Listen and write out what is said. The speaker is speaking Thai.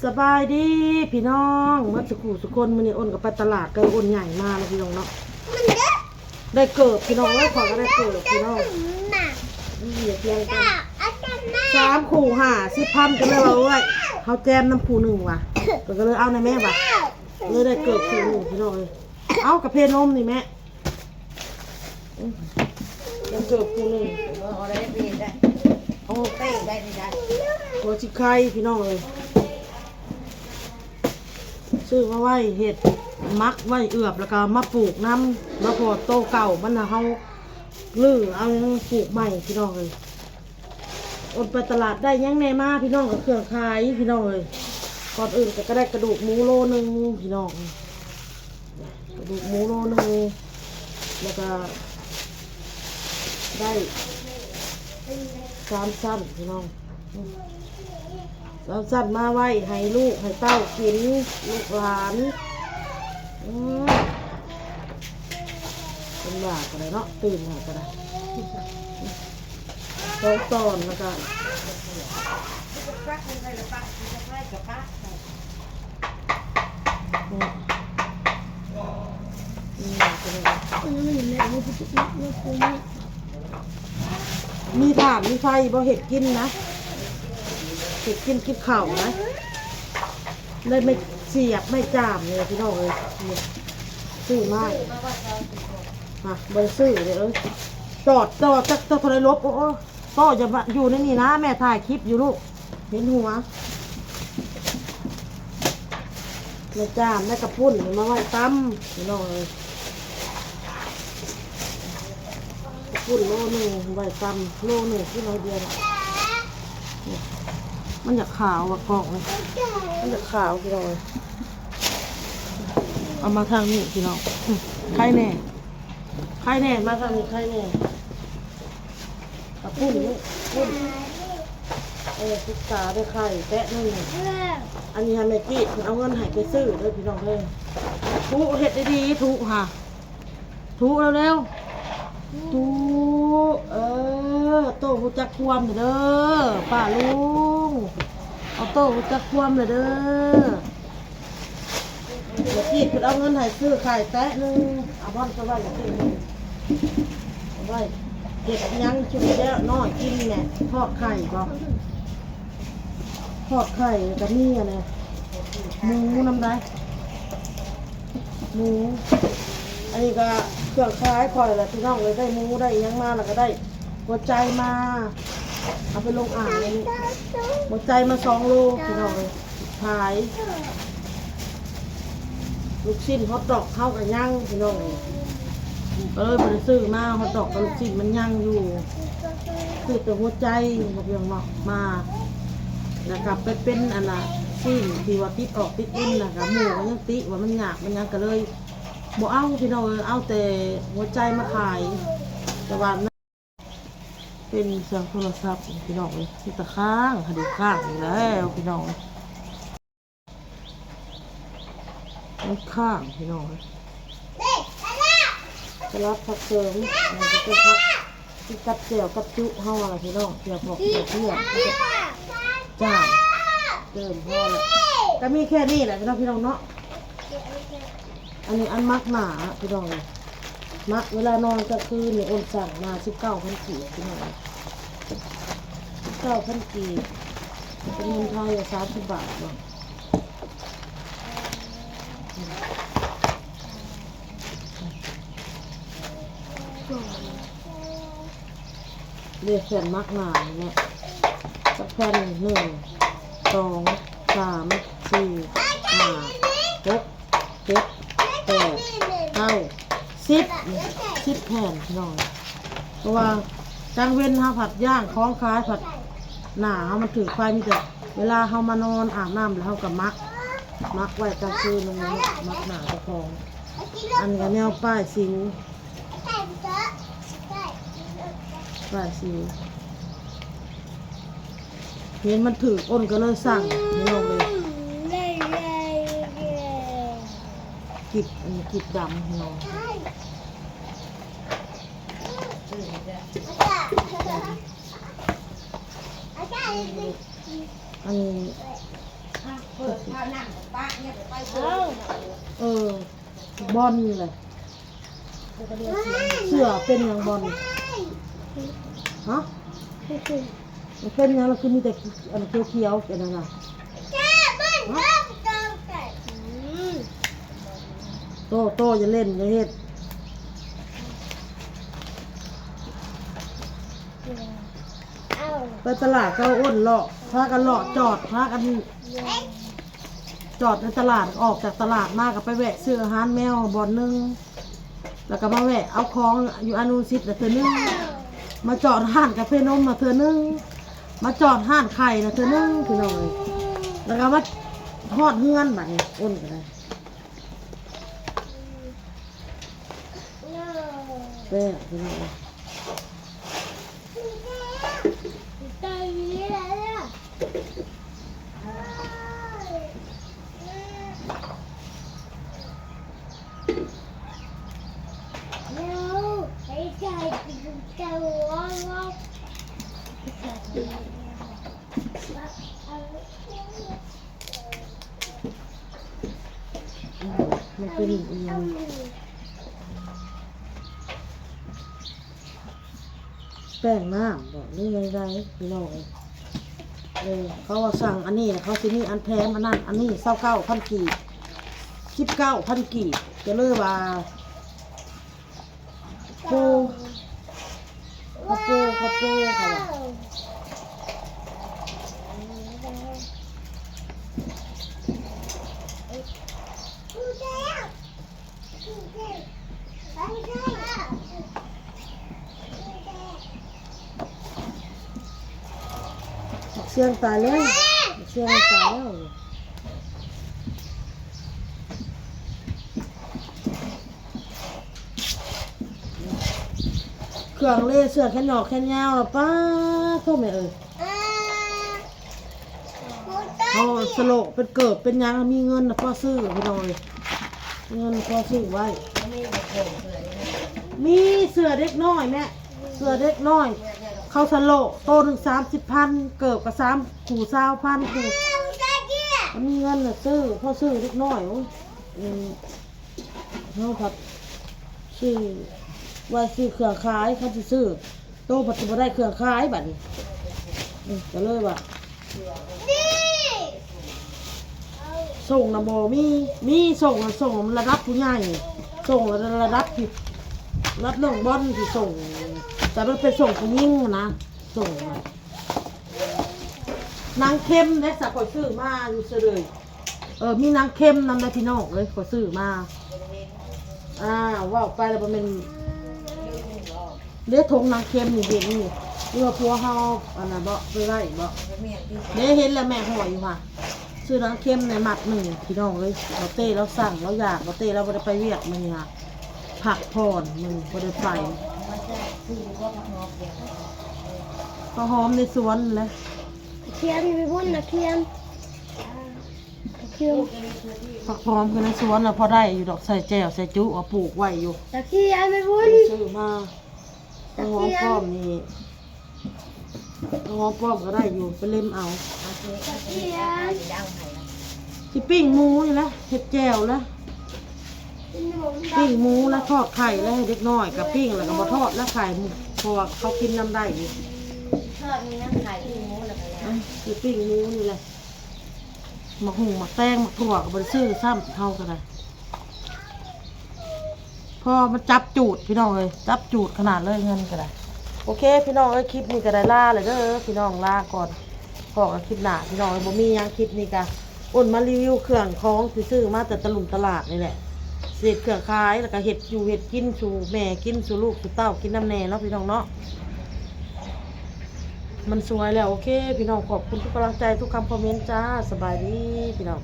สบายดีพี่น้องเมื่อสักครู่สุกคนมื้อนี้อ้นก็ไปตลาดก็อ้นใหญ่มาแล้วพี่น้องเนาะได้เกิบพี่น้องแล้วขอก็ได้เกิบพี่น้องอย่าเพียงกัน3 คู่50,000กันเลยว่าเอ้ยเขาแจมน้ำคู่หนึ่งว่ะก็เลยเอาในแม่ว่ะเลยได้เกิบคู่หนึ่งพี่น้องเลยเอากับเพนมนี่แม่ยังเกิบคู่หนึ่งเอาได้เปลี่ยนได้โอ้เต้ได้ไม่ได้หัวชิไข่พี่น้องเลยซื้อมาไว้เห็ดมักไว้เอือบแล้วก็มาปลูกน้ำมาพอโตเก่ามันนะเขาลื้อเอาปลูกใหม่พี่น้องเลยอดไปตลาดได้ยังแน่มาพี่น้องกับเครื่องขายพี่น้องเลยก่อนอื่นก็ได้กระดูกหมูโลนึงพี่น้องกระดูกหมูโลนึงแล้วก็ได้3 สั้นพี่น้อง3 สั้นมาไว้ให้ลูกให้เต้ากินลูกหลานเป็นบากันเลยเนาะตื่นมากันเลยตอนแล้วก็มีถ่านมีไฟบ่เห็ดกินนะเห็ดกินข้าวนะเลยไม่เสียบไม่จามเลยพี่น้องเลยซื้อมากบริซื้อเลยจอดจะโทรลบโอ้ก็จะอยู่ในนี่นะแม่ถ่ายคลิปอยู่ลูกเห็นหัวแม่จามแม่กระพุ่นมาไว้ตั้มพี่น้องเลยพุ่นโลนึงไว้ตั้มโลนึงที่เราเดียวมันอยากขาวกล่องเลยมันอยากขาวพี่น้องเลยเอามาทางนี้พี่น้องใครแน่มาทางนี้ใครแน่พุ่นศึกษาได้ไข่แตะนึงอันนี้ฮะแม่กี้เอาเงินให้ไปซื้อเลยพี่น้องเลยทุเห็ดดีๆทุค่ะทุเร็วๆทุโตหูจักความเด้อป้าลุงเอาโตหูจักความเด้อแม่กี้เอาเงินให้ซื้อไข่แตะนึงเอาบ้านก็ไว้อย่างนี้เอาไว้เห็ดยังชุบแล้วน้อยกินเนี่ยทอดไข่ก็ทอดไข่กับนี่อะไรหมูน้ำได้หมูอันนี้ก็เครื่องคล้ายคอยแหละพี่น้องเลยได้หมูได้ยังมาแล้วก็ได้หัวใจมาเอาไปลงอ่างเลยหัวใจมา2 โลพี่น้องเลยขายลูกชิ้นฮอตดอกเข้ากับย่างพี่น้องเลยก็เลยไปซื้อมาฮอตดอกกับลูกชิ้นมันย่างอยู่คือแต่หัวใจกับยังเนาะมาแล้วก็ไปเป็นอันน่ะชิ้นที่ว่าติดออกติดอินนะกับหมูก็ยังติว่ามันหยาบมันยังก็เลยบ่เอาพี่น้องเอาแต่หัวใจมาขายแต่ว่าเป็นเสียงโทรศัพท์พี่น้องเลยที่ตะข้างคดีข้างอยู่แล้วพี่น้องมันข้างพี่น้องจะรับผักเสริมมันจะเป็นผักที่กัดเจียวกับจุห่ออะไรพี่น้องเจียวพวกเจียวเพื่อนจ้าเติมห่อเลยก็มีแค่นี้แหละพี่น้องเนาะอันนี้อันมักหนาพี่น้องเลยมักเวลานอนกลางคืนเนี่ยอ้นสั่งมา19,000 กีบพี่น้อง19,000 กีบเป็นเงินไทย30 บาทบ้างเรียกแผ่นมักหนาเนี่ยสักแผ่น1 2 3 4 5 6 7 8 9 10แผ่นพี่น้องเพราะว่าจังเว้นเขาผัดย่างคล้องคล้ายผัดหนาเขามันถือไฟมีแต่เวลาเขามานอนอาบน้ำแล้วเขากับมักไว้กลางคืนตรงนี้มักหนาตะคองอันกับแนวป้ายสิวเห็นมันถืออ้นก็เลยสั่งไม่ลงเลยกิบดำพี่น้องอันนี้ นั่งป้าเนี่ยไปเสืบอลเลย เสือเป็นอย่างบอลฮะมันเป็นอย่างเราคือมีแต่อันเขียวๆกันนั่นน่ะโตอย่าเล่นอย่าเฮ็ดไปตลาดก็อ้นเลาะพากันเลาะจอดพากันจอดในตลาดออกจากตลาดมาก็ไปแวะซื้ออาหารแมวบอลนึงแล้วก็มาแวะเอาของอยู่อนุสิตเธอนึงมาจอดห้านกาแฟนมเธอนึงมาจอดห้านไข่เธอนึงพี่น้องเลยแล้วก็มาทอดเฮือนแบบนี้อ้นกันเลยแป้พี่น้องเลยมันเป็นอย่างแป้งน้ำบอกนี่ยังไงพี่น้องเขาว่าสั่งอันนี้เขาสิมีอันแพมอันนั้นอันนี้29,000 กีบ19,000 กีบจะเลิกว่าโปเขาว่าเสียงตายแล้วเสียงตายแล้วเครื่องเล่เสื้อแค่หนอกแค่ยาวหรอป้าเข้าไม่เขาสโลเป็นเกิดเป็นยังมีเงินนะพ่อซื้อพี่น้อยเงินพ่อซื้อไว้มีเสื้อเด็กน้อยแม่เสื้อเด็กน้อยเขาสโลโตถึง30,000เกิดกับ3 ขู่20,000ขู่มีเงินน่ะซื้อพ่อซื้อเด็กน้อยเขาครับซื้อว่าซื้อเครื่องขายเขาจะซื้อโตปัจจุบันได้เครื่องขายบัดนี้ก็เลยว่าส่งนะโมมีส่งระดับผู้ใหญ่ส่งระดับที่รับเรื่องบอลที่ส่งแต่มันเป็นส่งผู้หญิงนะส่งนางเข้มได้สักคนซื้อมาอยู่เฉยมีนางเข้มนำได้พี่น้องเลยขอซื้อมาว่าไปแล้วเป็นเลี้ยทงนางเข้มนี่เห็นนี่ว่าพัวเฮาอันนั้นบ่ไปไล่บ่เนี่ยเห็นแล้วแม่ห่ออยู่ค่ะซื้อนางเข้มในหมัด1พี่น้องเลยเราเต้เราสั่งเราอยากเราเต้เราไม่ได้ไปเวียกมันค่ะผักผ่อนมึงไม่ได้ไปก็หอมในสวนเลยเทียมไปพุ่นนะเทียมผักหอมคือในสวนเราพอได้อยู่ดอกใส่แจ่วใส่จุเอาปลูกไว้อยู่ตะเคียนไปพุ่นซื้อมาหอมป้อมนี่หอมป้อมก็ได้อยู่ไปเล่มเอาที่ปิ้งหมูนี่แหละเห็ดแจ่วแล้วปิ้งหมูแล้วทอดไข่แล้วให้เด็กน้อยกับปิ้งแล้วก็มาทอดแล้วไข่พอเขากินน้ำได้อยู่ทอดมีน้ำไข่ปิ้งหมูแล้วก็แล้วคือปิ้งหมูนี่แหละหมักหุ่งหมักแตงหมักถั่วกับบริซื้อซ้ำเท่ากันเลยพอมันจับจูดพี่น้องเลยจับจูดขนาดเลยเงินกันเลยโอเคพี่น้องคลิปนี้ก็ได้ล่าเลยเด้อพี่น้องล่าก่อนพอกับคลิปหน้าพี่น้องบ่มียังคลิปนี้กันอ้นมารีวิวเครื่องของซื้อมาแต่ตลาดนี่แหละเศษเครื่องขายแล้วก็เห็ดอยู่เห็ดกินสู่แม่กินสู่ลูกสู่เต้ากินน้ำแน่เนาะพี่น้องเนาะมันสวยแล้วโอเคพี่น้องขอบคุณทุกกำลังใจทุกคำคอมเมนต์จ้าสบายดีพี่น้อง